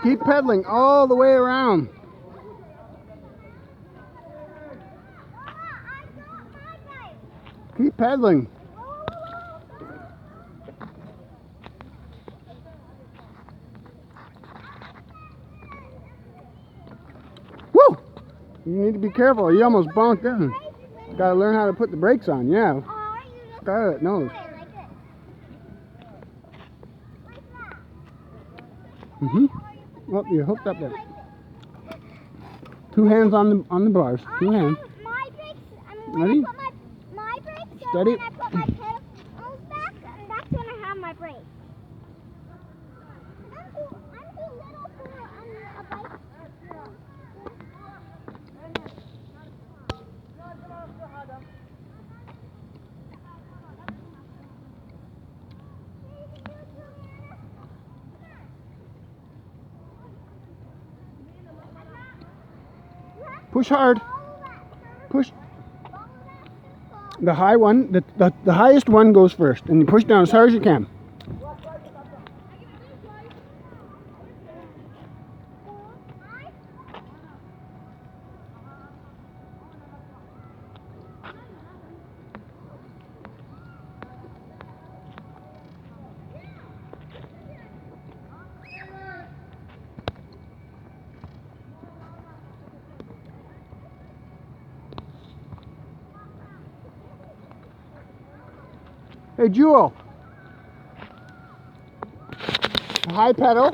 Keep pedaling all the way around. Keep pedaling. Woo! You need to be careful. You almost bonked in. Gotta learn how to put the brakes on, yeah. Scarlett knows. Well, you're hooked up there. 2 hands on the bars. 2 hands. My brakes. Ready? When I put my brakes, Steady. when I put my pedals back, and that's when I have my brakes. I'm too little for a bike. Push hard. Push. The high one, the highest one goes first, and you push down as hard as you can. Hey, Jewel. High pedal.